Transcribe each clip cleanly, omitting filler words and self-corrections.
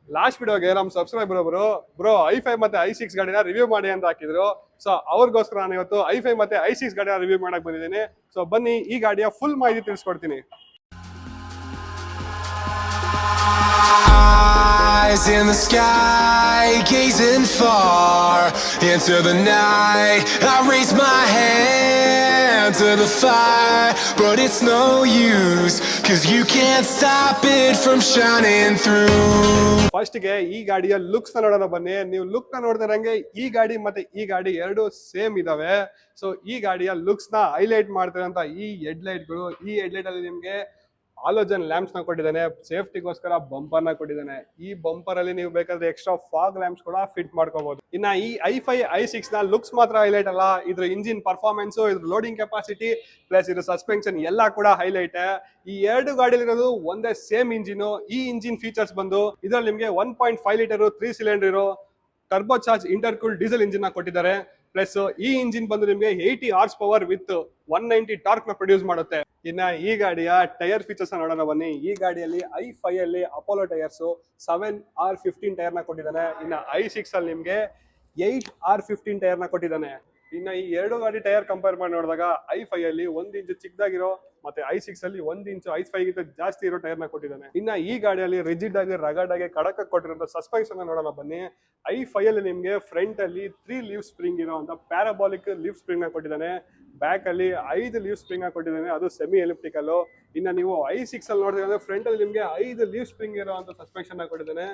Last ವಿಡಿಯೋಗೆ ನಮ್ಮ subscriber ಒಬ್ರು ಬ್ರೋ i5 ಮತ್ತೆ i6 ಗಾಡಿನ ರಿವ್ಯೂ ಮಾಡಿ ಅಂತ ಹಾಕಿದ್ರು. ಸೊ ಅವ್ರಿಗೋಸ್ಕರ ನಾನು ಇವತ್ತು i5 ಮತ್ತೆ i6 ಗಾಡಿನ ರಿವ್ಯೂ ಮಾಡಕ್ ಬಂದಿದ್ದೀನಿ. ಸೊ ಬನ್ನಿ ಈ ಗಾಡಿಯ ಫುಲ್ ಮಾಹಿತಿ ತಿಳಿಸ್ಕೊಡ್ತೀನಿ. Eyes in the sky, gazing far into the night. I raise my hand to the fire, but it's no use, 'cause you can't stop it from shining through. First ಗೆ ಈ ಗಾಡಿಯ looks ನೋಡೋಣ ಬನ್ನಿ. ನೀವು look ನ ನೋಡಿದ್ರಂಗೆ ಈ ಗಾಡಿ ಮತ್ತೆ ಈ ಗಾಡಿ ಎರಡು ಸೇಮ್ ಇದಾವೆ. ಸೊ ಈ ಗಾಡಿಯ ಲುಕ್ಸ್ ನ ಹೈಲೈಟ್ ಮಾಡ್ತಿರೋಂತ ಈ ಹೆಡ್ ಲೈಟ್ ಗಳು, ಈ ಹೆಡ್ ಲೈಟ್ ಅಲ್ಲಿ ನಿಮ್ಗೆ ಹಾಲೋಜನ್ ಲ್ಯಾಂಪ್ಸ್ ನ ಕೊಟ್ಟಿದ್ದಾನೆ, ಸೇಫ್ಟಿಗೋಸ್ಕರ ಬಂಪರ್ ನ ಕೊಟ್ಟಿದ್ದಾನೆ. ಈ ಬಂಪರ್ ಅಲ್ಲಿ ನೀವು ಬೇಕಾದ್ರೆ ಎಕ್ಸ್ಟ್ರಾ ಫಾಗ್ ಲ್ಯಾಂಪ್ಸ್ ಕೂಡ ಫಿಟ್ ಮಾಡ್ಕೋಬಹುದು. ಇನ್ನ ಈ i5 i6 ನ ಲುಕ್ಸ್ ಮಾತ್ರ ಹೈಲೈಟ್ ಅಲ್ಲ, ಇದ್ರ ಇಂಜಿನ್ ಪರ್ಫಾರ್ಮೆನ್ಸ್, ಇದ್ರ ಲೋಡಿಂಗ್ ಕೆಪಾಸಿಟಿ ಪ್ಲಸ್ ಇದ್ರ ಸಸ್ಪೆನ್ಷನ್ ಎಲ್ಲ ಕೂಡ ಹೈಲೈಟ್. ಈ ಎರಡು ಗಾಡಿಲಿರೋದು ಒಂದೇ ಸೇಮ್ ಇಂಜಿನ್. ಈ ಇಂಜಿನ್ ಫೀಚರ್ಸ್ ಬಂದು ಇದ್ರಲ್ಲಿ ನಿಮ್ಗೆ 1.5 ಲೀಟರ್ 3 ಸಿಲಿಂಡರ್ ಇರೋ ಟರ್ಬೋ ಚಾರ್ಜ್ ಇಂಟರ್ಕೂಲ್ಡ್ ಡೀಸೆಲ್ ಇಂಜಿನ್ ನ ಕೊಟ್ಟಿದ್ದಾರೆ. ಪ್ಲಸ್ ಈ ಇಂಜಿನ್ ಬಂದು ನಿಮ್ಗೆ 80 ಹಾರ್ಸ್ ಪವರ್ ವಿತ್ 190 ಟಾರ್ಕ್ ನ ಪ್ರೊಡ್ಯೂಸ್ ಮಾಡುತ್ತೆ. ಇನ್ನ ಈ ಗಾಡಿಯ ಟೈರ್ ಫೀಚರ್ಸ್ ನೋಡೋಣ ಬನ್ನಿ. ಈ ಗಾಡಿಯಲ್ಲಿ i5 ಅಲ್ಲಿ ಅಪೋಲೋ ಟೈರ್ಸ್ 7R15 ಟೈರ್ ನ ಕೊಟ್ಟಿದ್ದಾನೆ. ಇನ್ನ i6 ಅಲ್ಲಿ ನಿಮ್ಗೆ 8R15 ಟೈರ್ ನ ಕೊಟ್ಟಿದ್ದಾನೆ. ಇನ್ನ ಈ ಎರಡು ಗಾಡಿ ಟೈರ್ ಕಂಪೇರ್ ಮಾಡಿ ನೋಡಿದಾಗ i5 ಅಲ್ಲಿ 1 ಇಂಚ್ ಚಿಕ್ಕದಾಗಿರೋ ಮತ್ತೆ i6 ಅಲ್ಲಿ 1 ಇಂಚ್ i5 ಗಿಂತ ಜಾಸ್ತಿ ಇರೋ ಟೈರ್ ನ ಕೊಟ್ಟಿದ್ದಾನೆ. ಇನ್ನ ಈ ಗಾಡಿಯಲ್ಲಿ ರಿಜಿಡ್ ಆಗಿ ರಗಡ್ ಆಗಿ ಕಡಕ ಕೊಟ್ಟಿರೋ ಸಸ್ಪೆನ್ಷನ್ ನೋಡೋಣ ಬನ್ನಿ. i5 ಅಲ್ಲಿ ನಿಮ್ಗೆ ಫ್ರಂಟ್ ಅಲ್ಲಿ 3 ಲೀವ್ ಸ್ಪ್ರಿಂಗ್ ಇರೋ ಅಂತ ಪ್ಯಾರಾಬಾಲಿಕ್ ಲೀವ್ ಸ್ಪ್ರಿಂಗ್ ನ ಕೊಟ್ಟಿದ್ದಾನೆ. ಬ್ಯಾಕ್ ಅಲ್ಲಿ 5 ಲೀವ್ ಸ್ಪ್ರಿಂಗ್ ನ ಕೊಟ್ಟಿದ್ದಾನೆ, ಅದು ಸೆಮಿ ಎಲಿಪ್ಟಿಕಲ್. ಇನ್ನ ನೀವು i6 ಅಲ್ಲಿ ನೋಡಿದ್ರೆ ಫ್ರಂಟ್ ಅಲ್ಲಿ ನಿಮ್ಗೆ 5 ಲೀವ್ ಸ್ಪ್ರಿಂಗ್ ಇರೋ ಅಂತ ಸಸ್ಪೆನ್ಷನ್ ನ ಕೊಟ್ಟಿದ್ದಾನೆ.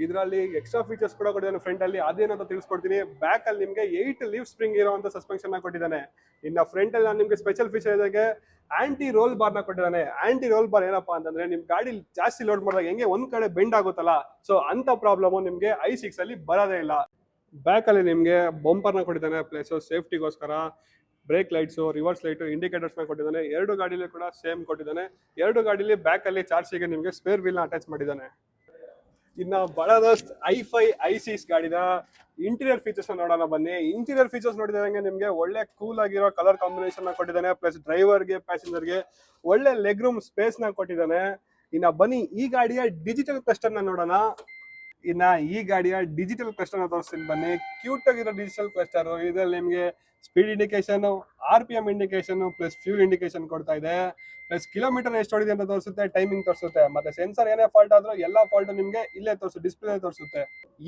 ಇದರಲ್ಲಿ ಎಕ್ಸ್ಟ್ರಾ ಫೀಚರ್ಸ್ ಕೂಡ ಕೊಟ್ಟಿದ್ದಾನೆ ಫ್ರಂಟ್ ಅಲ್ಲಿ, ಅದೇನಂತ ತಿಳಿಸ್ಕೊಡ್ತೀನಿ. ಬ್ಯಾಕ್ ಅಲ್ಲಿ ನಿಮ್ಗೆ 8 ಲೀವ್ ಸ್ಪ್ರಿಂಗ್ ಇರುವಂತ ಸಸ್ಪೆನ್ಷನ್ ನ ಕೊಟ್ಟಿದ್ದಾನೆ. ಇನ್ನ ಫ್ರಂಟ್ ಅಲ್ಲಿ ನಾನು ನಿಮ್ಗೆ ಸ್ಪೆಷಲ್ ಫೀಚರ್ ಇದಾಗೆ ಆಂಟಿ ರೋಲ್ ಬಾರ್ ನ ಕೊಟ್ಟಿದ್ದಾನೆ. ಆಂಟಿ ರೋಲ್ ಬಾರ್ ಏನಪ್ಪಾ ಅಂತಂದ್ರೆ ನಿಮ್ ಗಾಡಿ ಜಾಸ್ತಿ ಲೋಡ್ ಮಾಡಿದಾಗ ಹೆಂಗೆ ಒಂದ್ ಕಡೆ ಬೆಂಡ್ ಆಗುತ್ತಲ್ಲ, ಸೊ ಅಂತ ಪ್ರಾಬ್ಲಮ್ ನಿಮ್ಗೆ i6 ಅಲ್ಲಿ ಬರೋದೇ ಇಲ್ಲ. ಬ್ಯಾಕ್ ಅಲ್ಲಿ ನಿಮ್ಗೆ ಬಂಪರ್ ನ ಕೊಟ್ಟಿದ್ದಾನೆ, ಪ್ಲಸ್ ಸೇಫ್ಟಿಗೋಸ್ಕರ brake lights, reverse light, indicators ನ ಕೊಟ್ಟಿದ್ದಾನೆ. ಎರಡು ಗಾಡಿಲಿ ಕೂಡ ಸೇಮ್ ಕೊಟ್ಟಿದ್ದಾನೆ. ಎರಡು ಗಾಡಿಲಿ ಬ್ಯಾಕ್ ಅಲ್ಲಿ ಚಾರ್ಜಿಗೆ ನಿಮ್ಗೆ ಸ್ಪೇರ್ ವೀಲ್ ನ ಅಟ್ಯಾಚ್ ಮಾಡಿದ್ದಾನೆ. ಇನ್ನ ಬಡದಸ್ಟ್ i5 i6 ಗಾಡಿನ ಇಂಟೀರಿಯರ್ ಫೀಚರ್ಸ್ ನೋಡೋಣ ಬನ್ನಿ. ಇಂಟೀರಿಯರ್ ಫೀಚರ್ಸ್ ನೋಡಿದಂಗೆ ನಿಮ್ಗೆ ಒಳ್ಳೆ ಕೂಲ್ ಆಗಿರೋ ಕಲರ್ ಕಾಂಬಿನೇಷನ್ ನ ಕೊಟ್ಟಿದ್ದಾನೆ. ಪ್ಲಸ್ ಡ್ರೈವರ್ಗೆ ಪ್ಯಾಸೆಂಜರ್ಗೆ ಒಳ್ಳೆ ಲೆಗ್ ರೂಮ್ ಸ್ಪೇಸ್ ನ ಕೊಟ್ಟಿದ್ದಾನೆ. ಇನ್ನ ಬನ್ನಿ ಈ ಗಾಡಿಯ ಡಿಜಿಟಲ್ ಕ್ಲಸ್ಟರ್ ನ ನೋಡೋಣ. ಇನ್ನ ಈ ಗಾಡಿಯ ಡಿಜಿಟಲ್ ಕ್ಲಸ್ಟರ್ ನ ತೋರಿಸ್ತೀನಿ ಬನ್ನಿ. ಕ್ಯೂಟ್ ಆಗಿರೋ ಡಿಜಿಟಲ್ ಕ್ಲಸ್ಟರ್. ಇದ್ರಲ್ಲಿ ನಿಮ್ಗೆ speed indication, RPM indication plus fuel indication ಕೊಡ್ತಾ ಇದೆ. ಪ್ಲಸ್ ಕಿಲೋಮೀಟರ್ ಎಷ್ಟು ಹೊಡಿದೆ ಅಂತ ತೋರಿಸುತ್ತೆ, ಟೈಮಿಂಗ್ ತೋರಿಸುತ್ತೆ. ಮತ್ತೆ ಸೆನ್ಸರ್ ಏನೇ ಫಾಲ್ಟ್ ಆದ್ರೂ ಎಲ್ಲಾ ಫಾಲ್ಟ್ ನಿಮ್ಗೆ ಇಲ್ಲೇ ಡಿಸ್ಪ್ಲೇ ತೋರಿಸುತ್ತೆ.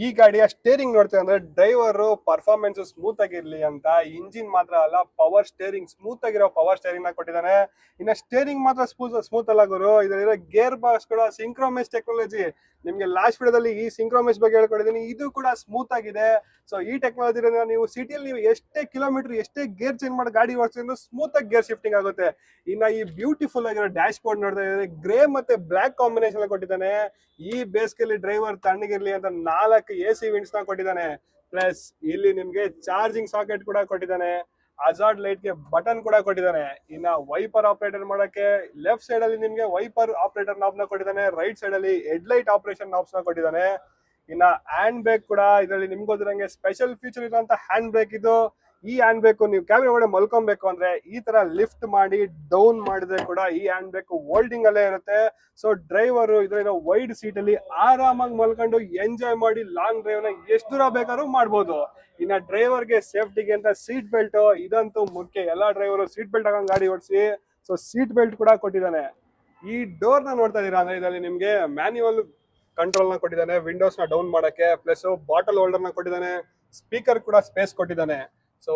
ಈ ಗಾಡಿಯ ಸ್ಟೇರಿಂಗ್ ನೋಡ್ತೇವೆ ಅಂದ್ರೆ ಡ್ರೈವರ್ ಪರ್ಫಾರ್ಮೆನ್ಸ್ ಸ್ಮೂತ್ ಆಗಿರ್ಲಿ ಅಂತ ಇಂಜಿನ್ ಮಾತ್ರ ಅಲ್ಲ, ಪವರ್ ಸ್ಟೇರಿಂಗ್ ಸ್ಮೂತ್ ಆಗಿರೋ ಪವರ್ ಸ್ಟೇರಿಂಗ್ ನ ಕೊಟ್ಟಿದ್ದಾನೆ. ಇನ್ನ ಸ್ಟೇರಿಂಗ್ ಮಾತ್ರ ಸ್ಮೂತ್ ಅಲ್ಲ ಗುರು, ಇದರಲ್ಲಿರೋ ಗೇರ್ ಬಾಕ್ಸ್ ಕೂಡ ಸಿಂಕ್ರೋಮೆಸ್ ಟೆಕ್ನಾಲಜಿ. ನಿಮ್ಗೆ ಲಾಸ್ಟ್ ವಿಡಿಯೋದಲ್ಲಿ ಈ ಸಿಂಕ್ರೋಮೆಸ್ ಬಗ್ಗೆ ಹೇಳ್ಕೊಟ್ಟಿದ್ದೀನಿ, ಇದು ಕೂಡ ಸ್ಮೂತ್ ಆಗಿದೆ. ಸೊ ಈ ಟೆಕ್ನಾಲಜಿ ನೀವು ಸಿಟಿಯಲ್ಲಿ ನೀವು ಎಷ್ಟೇ ಕಿಲೋಮೀಟರ್ ಎಷ್ಟೇ ಗೇರ್ ಚೇಂಜ್ ಮಾಡಿ ಗಾಡಿ ಓಡಿಸಿದ್ರು ಸ್ಮೂತ್ ಆಗಿ ಗೇರ್ ಶಿಫ್ಟಿಂಗ್ ಆಗುತ್ತೆ. ಇನ್ನ ಈ ಬ್ಯೂಟಿಫುಲ್ ಆಗಿರೋ ಡ್ಯಾಶ್ ಬೋರ್ಡ್ ನೋಡ್ತಾ ಇದ್ರೆ ಗ್ರೇ ಮತ್ತೆ ಬ್ಲಾಕ್ ಕಾಂಬಿನೇಷನ್ ಕೊಟ್ಟಿದ್ದಾನೆ. ಈ ಬೇಸಿಗೆಯಲ್ಲಿ ಡ್ರೈವರ್ ತಣ್ಣಗಿರ್ಲಿ ಅಂತ 4 AC ವಿಂಡ್ಸ್ ನ ಕೊಟ್ಟಿದ್ದಾನೆ. ಪ್ಲಸ್ ಇಲ್ಲಿ ನಿಮ್ಗೆ ಚಾರ್ಜಿಂಗ್ ಸಾಕೆಟ್ ಕೂಡ ಕೊಟ್ಟಿದ್ದಾನೆ. ಹಜಾರ್ಡ್ ಲೈಟ್ ಗೆ ಬಟನ್ ಕೂಡ ಕೊಟ್ಟಿದ್ದಾನೆ. ಇನ್ನ ವೈಪರ್ ಆಪರೇಟರ್ ಮಾಡಕ್ಕೆ ಲೆಫ್ಟ್ ಸೈಡ್ ಅಲ್ಲಿ ನಿಮ್ಗೆ ವೈಪರ್ ಆಪರೇಟರ್ ನಾಬ್ ನ ಕೊಟ್ಟಿದ್ದಾನೆ. ರೈಟ್ ಸೈಡ್ ಅಲ್ಲಿ ಹೆಡ್ ಲೈಟ್ ಆಪರೇಷನ್ ನಾಬ್ಸ್ ನ ಕೊಟ್ಟಿದ್ದಾನೆ. ಇನ್ನ ಹ್ಯಾಂಡ್ ಬ್ರೇಕ್ ಕೂಡ ಇದರಲ್ಲಿ ನಿಮ್ಗೆ ಗೊತ್ತಿರಂಗೆ ಸ್ಪೆಷಲ್ ಫೀಚರ್ ಇರುವಂತ ಹ್ಯಾಂಡ್ ಬ್ರೇಕ್ ಇದು. ಈ ಹ್ಯಾಂಡ್ ಬ್ರೇಕ್ ನೀವು ಕ್ಯಾಬಿನ್ ಒಳಗಡೆ ಮಲ್ಕೊಬೇಕು ಅಂದ್ರೆ ಈ ತರ ಲಿಫ್ಟ್ ಮಾಡಿ ಡೌನ್ ಮಾಡಿದ್ರೆ ಕೂಡ ಈ ಹ್ಯಾಂಡ್ ಬ್ರೇಕ್ ಹೋಲ್ಡಿಂಗ್ ಅಲ್ಲೇ ಇರುತ್ತೆ. ಸೊ ಡ್ರೈವರ್ ಇದರ ವೈಡ್ ಸೀಟ್ ಅಲ್ಲಿ ಆರಾಮಾಗಿ ಮಲ್ಕೊಂಡು ಎಂಜಾಯ್ ಮಾಡಿ ಲಾಂಗ್ ಡ್ರೈವ್ ನ ಎಷ್ಟು ದೂರ ಬೇಕಾದ್ರೂ ಮಾಡ್ಬೋದು. ಇನ್ನ ಡ್ರೈವರ್ಗೆ ಸೇಫ್ಟಿಗೆ ಅಂತ ಸೀಟ್ ಬೆಲ್ಟ್ ಇದಂತೂ ಮುಖ್ಯ. ಎಲ್ಲಾ ಡ್ರೈವರ್ ಸೀಟ್ ಬೆಲ್ಟ್ ಹಾಕೊಂಡು ಗಾಡಿ ಓಡಿಸಿ. ಸೊ ಸೀಟ್ ಬೆಲ್ಟ್ ಕೂಡ ಕೊಟ್ಟಿದ್ದಾನೆ. ಈ ಡೋರ್ ನ ನೋಡ್ತಾ ಇದೀರಾ ಅಂದ್ರೆ ಇದರಲ್ಲಿ ನಿಮ್ಗೆ ಮ್ಯಾನ್ಯುವಲ್ ಕಂಟ್ರೋಲ್ ನ ಕೊಟ್ಟಿದ್ದಾನೆ, ವಿಂಡೋಸ್ ನ ಡೌನ್ ಮಾಡಕ್ಕೆ. ಪ್ಲಸ್ ಬಾಟಲ್ ಹೋಲ್ಡರ್ ನ ಕೊಟ್ಟಿದ್ದಾನೆ, ಸ್ಪೀಕರ್ ಕೂಡ ಸ್ಪೇಸ್ ಕೊಟ್ಟಿದ್ದಾನೆ. ಸೊ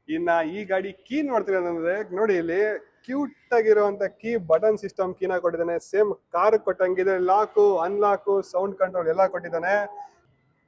ಇನ್ನ ಈ ಗಾಡಿ ಕೀ ನೋಡ್ತೀರಾ ಅಂದ್ರೆ ನೋಡಿ, ಇಲ್ಲಿ ಕ್ಯೂಟ್ ಆಗಿರುವಂತ ಕೀ ಬಟನ್ ಸಿಸ್ಟಮ್ ಕೀನ ಕೊಟ್ಟಿದ್ದಾನೆ. ಸೇಮ್ ಕಾರ್ ಕೊಟ್ಟಂಗಿದೆ, ಲಾಕು ಅನ್ಲಾಕು ಸೌಂಡ್ ಕಂಟ್ರೋಲ್ ಎಲ್ಲ ಕೊಟ್ಟಿದ್ದಾನೆ.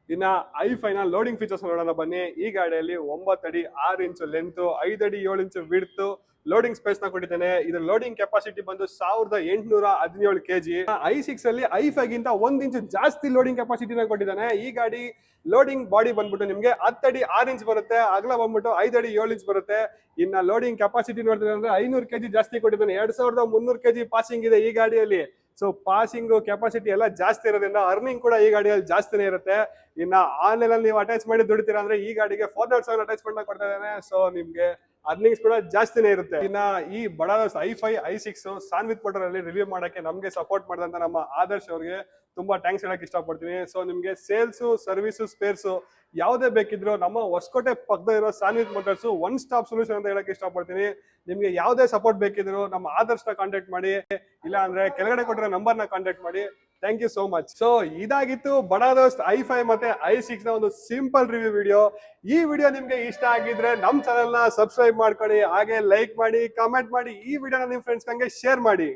ಇನ್ನ i5 ನ ಲೋಡಿಂಗ್ ಫೀಚರ್ಸ್ ನೋಡೋಣ ಬನ್ನಿ. ಈ ಗಾಡಿಯಲ್ಲಿ 9 ಅಡಿ 6 ಇಂಚು ಲೆಂತ್, 5 ಅಡಿ 7 ಇಂಚು ವಿಡ್ತ್ ಲೋಡಿಂಗ್ ಸ್ಪೇಸ್ ನ ಕೊಟ್ಟಿದ್ದಾನೆ. ಇದ್ರ ಲೋಡಿಂಗ್ ಕೆಪಾಸಿಟಿ ಬಂದು 1817 kg. i6 ಅಲ್ಲಿ i5 ಗಿಂತ 1 ಇಂಚು ಜಾಸ್ತಿ ಲೋಡಿಂಗ್ ಕೆಪಾಸಿಟಿನ ಕೊಟ್ಟಿದ್ದಾನೆ. ಈ ಗಾಡಿ ಲೋಡಿಂಗ್ ಬಾಡಿ ಬಂದ್ಬಿಟ್ಟು ನಿಮ್ಗೆ 10 ಅಡಿ 6 ಇಂಚ್ ಬರುತ್ತೆ, ಅಗಲ ಬಂದ್ಬಿಟ್ಟು 5 ಅಡಿ 7 ಇಂಚ್ ಬರುತ್ತೆ. ಇನ್ನ ಲೋಡಿಂಗ್ ಕೆಪಾಸಿಟಿ ನೋಡಿದ್ರೆ ಅಂದ್ರೆ 500 kg ಜಾಸ್ತಿ ಕೊಟ್ಟಿದ್ದಾನೆ. 2300 kg ಪಾಸಿಂಗ್ ಇದೆ ಈ ಗಾಡಿಯಲ್ಲಿ. ಸೊ ಪಾಸಿಂಗ್ ಕೆಪಾಸಿಟಿ ಎಲ್ಲ ಜಾಸ್ತಿ ಇರೋದ್ರಿಂದ ಅರ್ನಿಂಗ್ ಕೂಡ ಈ ಗಾಡಿಯಲ್ಲಿ ಜಾಸ್ತಿನೇ ಇರುತ್ತೆ. ಇನ್ನ ಆನ್ಲೈನ್ ಅಲ್ಲಿ ನೀವು ಅಟ್ಯಾಚ್ ಮಾಡಿ ದುಡಿತೀರಾ ಅಂದ್ರೆ ಈ ಗಾಡಿಗೆ 407 ಅಟ್ಯಾಚ್ಮೆಂಟ್ ಕೊಡ್ತಾ ಇದ್ದಾನೆ. ಸೊ ನಿಮ್ಗೆ ಅರ್ನಿಂಗ್ಸ್ ಕೂಡ ಜಾಸ್ತಿನೇ ಇರುತ್ತೆ. ಇನ್ನ ಈ ಬಡ i5 i6 ಸಾನ್ವಿತ್ ಮೋಟರ್ ಅಲ್ಲಿ ರಿವ್ಯೂ ಮಾಡಕ್ಕೆ ನಮ್ಗೆ ಸಪೋರ್ಟ್ ಮಾಡಿದಂತ ನಮ್ಮ ಆದರ್ಶ್ ಅವ್ರಿಗೆ ತುಂಬಾ ಥ್ಯಾಂಕ್ಸ್ ಹೇಳಕ್ ಇಷ್ಟಪಡ್ತೀನಿ. ಸೊ ನಿಮ್ಗೆ ಸೇಲ್ಸ್, ಸರ್ವಿಸ್, ಸ್ಪೇರ್ಸ್ ಯಾವುದೇ ಬೇಕಿದ್ರು ನಮ್ಮ ಹೊಸಕೋಟೆ ಪಕ್ಕದ ಇರೋ ಸಾನ್ವಿತ್ ಮೋಟರ್ಸ್ ಒನ್ ಸ್ಟಾಪ್ ಸೊಲ್ಯೂಷನ್ ಅಂತ ಹೇಳಕ್ ಇಷ್ಟಪಡ್ತೀನಿ. ನಿಮ್ಗೆ ಯಾವುದೇ ಸಪೋರ್ಟ್ ಬೇಕಿದ್ರು ನಮ್ಮ ಆದರ್ಶನ ಕಾಂಟ್ಯಾಕ್ಟ್ ಮಾಡಿ, ಇಲ್ಲ ಅಂದ್ರೆ ಕೆಳಗಡೆ ಕೊಟ್ಟಿರೋ ನಂಬರ್ನ ಕಾಂಟ್ಯಾಕ್ಟ್ ಮಾಡಿ. Thank you so much. So ಇದಾಗಿತ್ತು ಬಡ ದೋಸ್ತ್ i5 ಮತ್ತೆ i6 ನ ಒಂದು ಸಿಂಪಲ್ ರಿವ್ಯೂ ವಿಡಿಯೋ. ಈ ವಿಡಿಯೋ ನಿಮ್ಗೆ ಇಷ್ಟ ಆಗಿದ್ರೆ ನಮ್ ಚಾನೆಲ್ ನ ಸಬ್ಸ್ಕ್ರೈಬ್ ಮಾಡ್ಕೊಳ್ಳಿ, ಹಾಗೆ ಲೈಕ್ ಮಾಡಿ, ಕಮೆಂಟ್ ಮಾಡಿ, ಈ ವಿಡಿಯೋನ ನಿಮ್ ಫ್ರೆಂಡ್ಸ್ ಹಂಗೆ ಶೇರ್ ಮಾಡಿ.